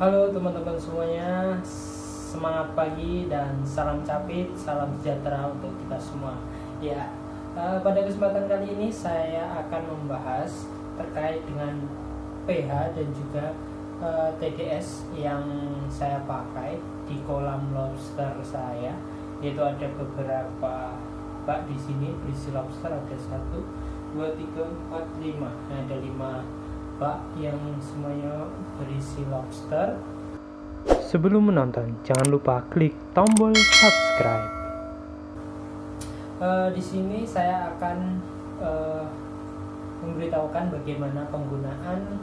Halo teman-teman semuanya, semangat pagi dan salam capit, salam sejahtera untuk kita semua. Ya, pada kesempatan kali ini saya akan membahas terkait dengan pH dan juga TDS yang saya pakai di kolam lobster saya, yaitu ada beberapa bak di sini berisi lobster, ada 1, 2, 3, 4, 5. Nah, ada 5 bak yang semuanya berisi lobster. Sebelum menonton, jangan lupa klik tombol subscribe. Di sini saya akan memberitahukan bagaimana penggunaan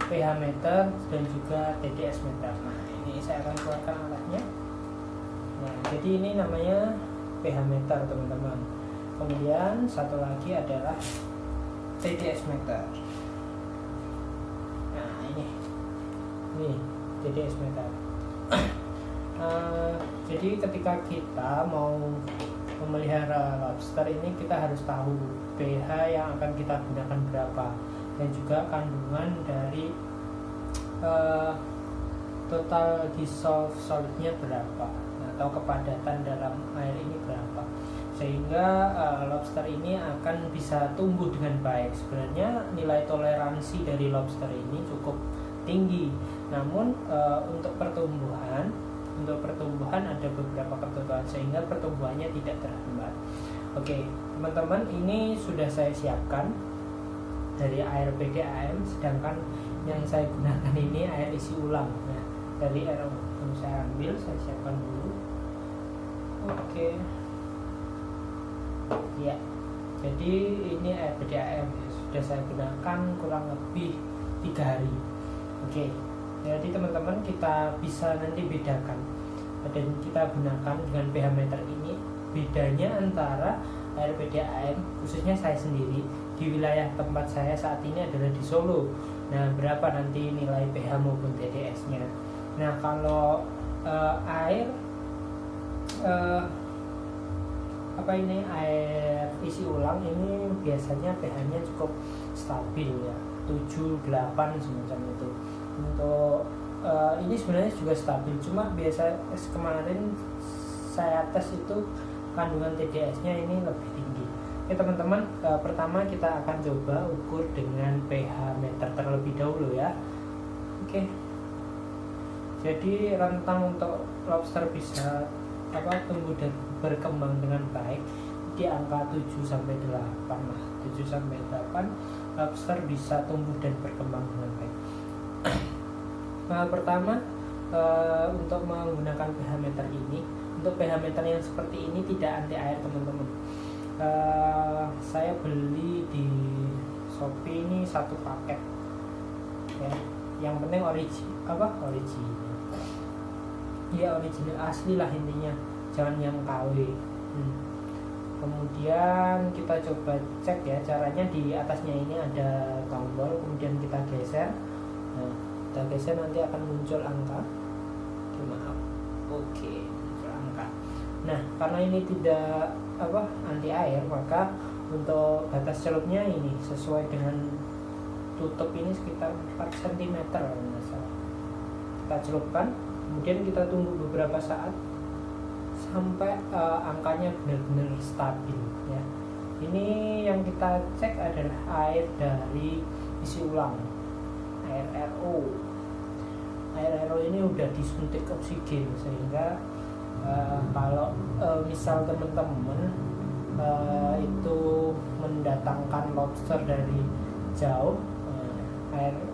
pH meter dan juga TDS meter. Nah, ini saya akan keluarkan alatnya. Nah, jadi ini namanya pH meter, teman-teman. Kemudian satu lagi adalah TDS meter. Ini TDS meter. Jadi ketika kita mau memelihara lobster ini, kita harus tahu pH yang akan kita gunakan berapa, dan juga kandungan dari total dissolved solidnya berapa, atau kepadatan dalam air ini berapa, sehingga lobster ini akan bisa tumbuh dengan baik. Sebenarnya nilai toleransi dari lobster ini cukup tinggi, namun untuk pertumbuhan ada beberapa ketentuan sehingga pertumbuhannya tidak terhambat. Oke, teman-teman, ini sudah saya siapkan dari air PDAM, sedangkan yang saya gunakan ini air isi ulang. Nah, dari RO yang saya ambil, saya siapkan dulu. Oke, ya, jadi ini air PDAM sudah saya gunakan kurang lebih 3 hari. Oke, jadi teman-teman, kita bisa nanti bedakan dan kita gunakan dengan pH meter ini. Bedanya antara air PDAM, khususnya saya sendiri di wilayah tempat saya saat ini adalah di Solo. Nah, berapa nanti nilai pH maupun TDS-nya. Nah, kalau air isi ulang ini biasanya pH-nya cukup stabil ya, 7, 8 semacam itu. Untuk ini sebenarnya juga stabil, cuma biasa kemarin saya tes itu kandungan TDS-nya ini lebih tinggi. Oke teman-teman, pertama kita akan coba ukur dengan pH meter terlebih dahulu ya. Oke, jadi rentang untuk lobster bisa tumbuh dan berkembang dengan baik di angka 7-8 lah. 7-8 lobster bisa tumbuh dan berkembang dengan baik. Pertama, untuk menggunakan pH meter ini, untuk pH meter yang seperti ini tidak anti air, teman-teman. Saya beli di Shopee ini 1 paket ya. Yang penting original asli lah intinya, jangan yang KW. Kemudian kita coba cek ya, caranya di atasnya ini ada tombol, kemudian kita geser. Nah, kita geser nanti akan muncul angka. Muncul angka. Nah, karena ini tidak anti air, maka untuk batas celupnya ini sesuai dengan tutup ini sekitar 4 cm kalau nggak salah. Kita celupkan, kemudian kita tunggu beberapa saat sampai angkanya benar-benar stabil ya. Ini yang kita cek adalah air dari isi ulang, air RO. Air RO ini udah disuntik oksigen, sehingga kalau misal teman-teman itu mendatangkan lobster dari jauh,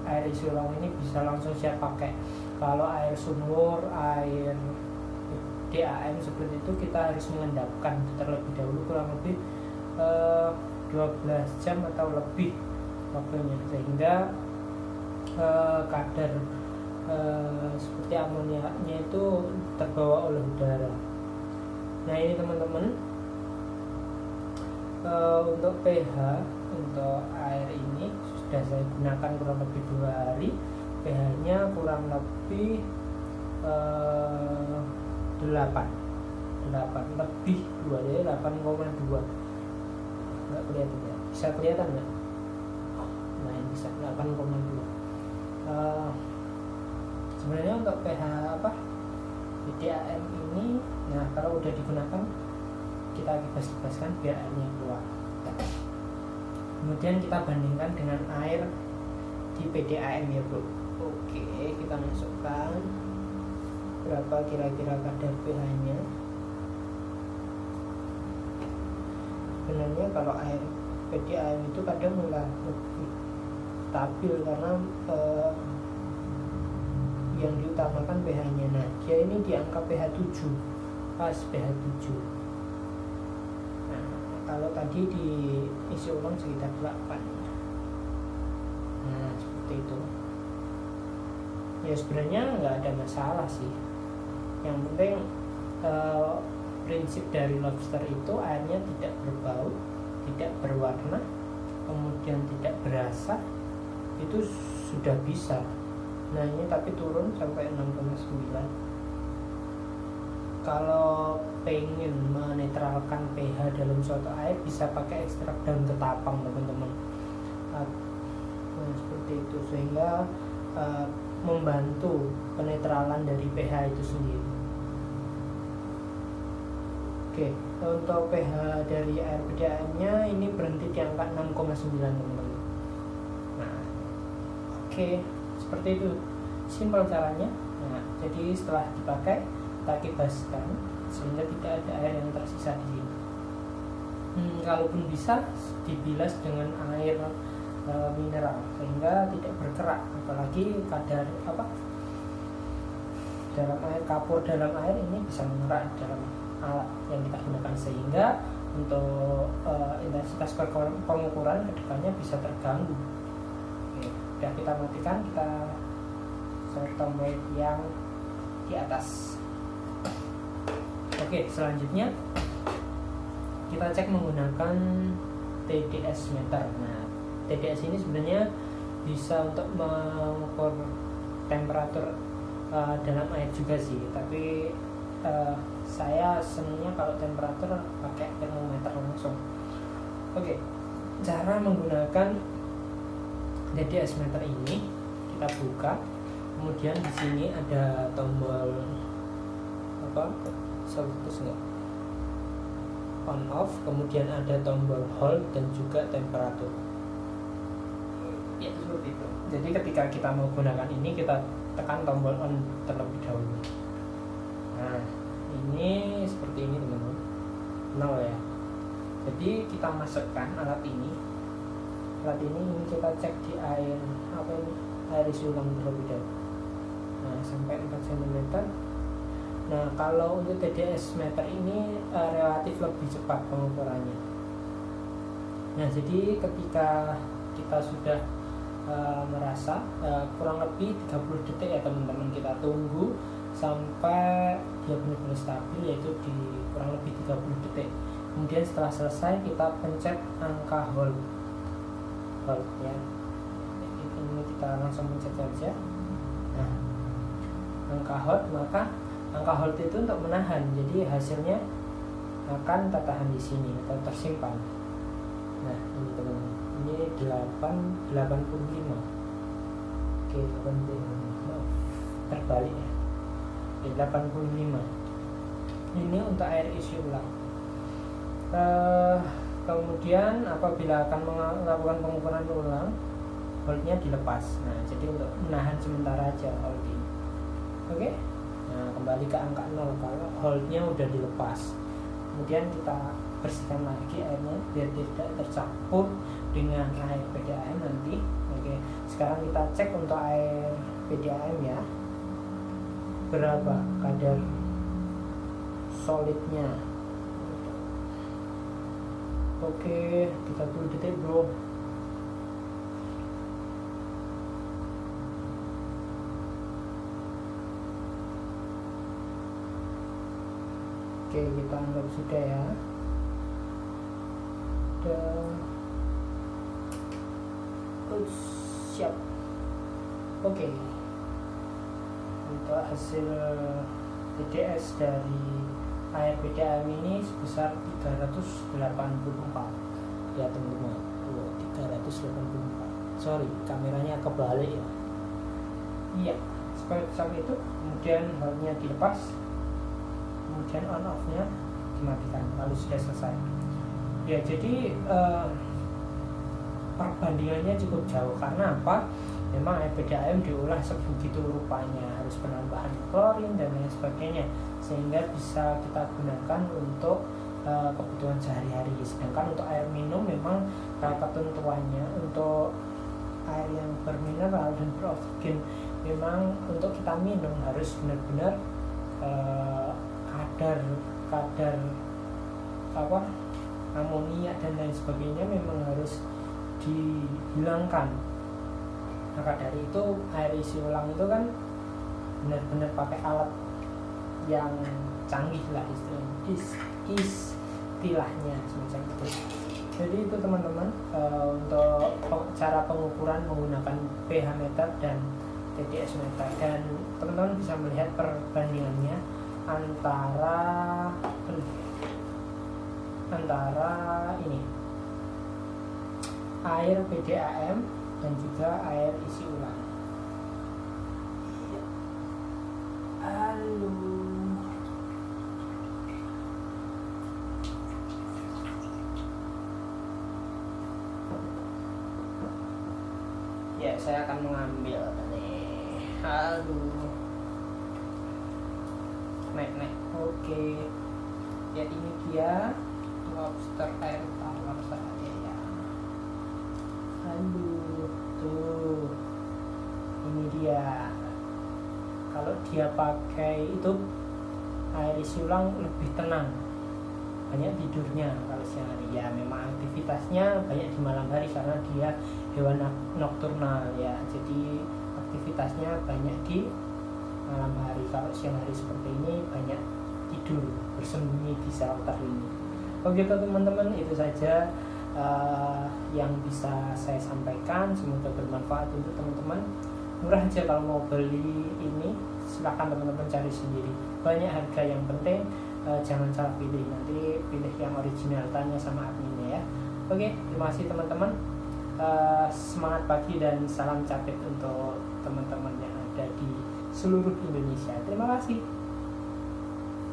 air isi ulang ini bisa langsung siap pakai. Kalau air sumur, air DAM seperti itu, kita harus mengendapkan terlebih dahulu kurang lebih 12 jam atau lebih waktunya, sehingga kadar seperti amoniaknya itu terbawa oleh udara. Nah, ini teman-teman, untuk pH untuk air ini sudah saya gunakan kurang lebih 2 hari. pH-nya kurang lebih 8 lebih 2, jadi 8,2. Nggak kelihatan ya? Bisa kelihatan nggak? Nah, ini bisa 8,2. Sebenarnya untuk pH PDAM ini, nah kalau udah digunakan kita kibas-kibaskan biar airnya keluar. Kemudian kita bandingkan dengan air di PDAM ya bro. Oke, kita masukkan berapa kira-kira kadar pH-nya. Sebenarnya kalau air PDAM itu kadang malah lebih stabil karena yang diutamakan pH-nya. Nah, dia ini di angka pH 7, pas pH 7. Nah, kalau tadi diisi ulang sekitar 8. Nah, seperti itu. Ya sebenarnya nggak ada masalah sih. Yang penting prinsip dari lobster itu airnya tidak berbau, tidak berwarna, kemudian tidak berasa, itu sudah bisa. Nah ini tapi turun sampai 6,9. Kalau pengen menetralkan pH dalam suatu air bisa pakai ekstrak daun ketapang teman-teman. Nah seperti itu sehingga membantu penetralan dari pH itu sendiri. Oke, untuk pH dari air PDAM-nya ini berhenti di angka 6,9 teman-teman. Nah, oke, seperti itu simpel caranya. Nah, jadi setelah dipakai kita kibaskan sehingga tidak ada air yang tersisa di sini. Kalaupun bisa dibilas dengan air mineral sehingga tidak berkerak, apalagi kadar dalam air, kapur dalam air ini bisa mengerak dalam alat yang kita gunakan sehingga untuk intensitas pengukuran kedepannya bisa terganggu. Oke, udah kita matikan, kita set tombol yang di atas. Oke, selanjutnya kita cek menggunakan TDS meter. Nah, TDS ini sebenarnya bisa untuk mengukur temperatur dalam air juga sih, tapi saya senangnya kalau temperatur pakai termometer langsung. Oke, cara menggunakan TDS meter ini kita buka, kemudian di sini ada tombol on off, kemudian ada tombol hold dan juga temperatur. Ya seperti itu. Jadi ketika kita mau gunakan ini kita tekan tombol on terlebih dahulu. Nah ini seperti ini teman-teman, 0 ya. Jadi kita masukkan alat ini kita cek di air air isi ulang terlebih dahulu. Nah sampai 4 cm. Nah kalau untuk TDS meter ini relatif lebih cepat pengukurannya. Nah jadi ketika kita sudah merasa kurang lebih 30 detik ya teman-teman, kita tunggu sampai dia benar-benar stabil, yaitu di kurang lebih 30 detik. Kemudian setelah selesai kita pencet angka hold ya. Ini kita langsung pencet saja. Nah, angka hold, maka angka hold itu untuk menahan, jadi hasilnya akan tertahan di sini atau tersimpan. Nah ini teman-teman, ini 85. Oke, 85 terbalik ya. Oke, 85 ini untuk air isi ulang. Kemudian apabila akan melakukan pengukuran ulang, holdnya dilepas. Nah jadi untuk menahan sementara aja hold ini. Oke. Nah kembali ke angka 0 kalau holdnya udah dilepas. Kemudian kita bersihkan lagi airnya biar tidak tercampur dengan air PDAM nanti. Oke, sekarang kita cek untuk air PDAM ya, berapa kadar solidnya. Oke, 30 detik bro. Oke, kita anggap sudah ya. Siap. Oke, untuk hasil TDS dari air PDAM ini sebesar 384 ya teman-teman. 384. Sorry, kameranya kebalik ya. Iya, seperti itu, kemudian valve-nya dilepas, kemudian on off-nya dimatikan, lalu sudah selesai. Ya, jadi perbandingannya cukup jauh. Karena apa? Memang air PDAM diolah sebegitu rupanya, harus penambahan klorin dan lain sebagainya, sehingga bisa kita gunakan untuk kebutuhan sehari-hari. Sedangkan untuk air minum memang ketentuannya untuk air yang bermineral dan beroksigen, memang untuk kita minum harus benar-benar kadar amonia dan lain sebagainya memang harus dihilangkan. Maka dari itu air isi ulang itu kan benar-benar pakai alat yang canggih lah istilahnya semacam itu. Jadi itu teman-teman, untuk cara pengukuran menggunakan pH meter dan TDS meter, dan teman-teman bisa melihat perbandingannya antara ini air PDAM dan juga air isi ulang. Halo. Ya, saya akan mengambil nih. Halo. Naik. Oke. Ya, ini dia lobster air tawar saya ya. Halo. Tuh. Ini dia. Kalau dia pakai itu air isi ulang lebih tenang, banyak tidurnya kalau siang hari. Ya, memang aktivitasnya banyak di malam hari karena dia hewan nokturnal ya, jadi aktivitasnya banyak di malam hari. Kalau siang hari seperti ini banyak tidur, bersembunyi di shelter ini. Oke teman-teman, itu saja yang bisa saya sampaikan. Semoga bermanfaat untuk teman-teman. Murah aja kalau mau beli ini, silakan teman-teman cari sendiri. Banyak harga, yang penting jangan salah pilih. Nanti pilih yang original, tanya sama adminnya ya. Oke, terima kasih teman-teman. Semangat pagi dan salam capek untuk teman-teman yang ada di seluruh Indonesia. Terima kasih.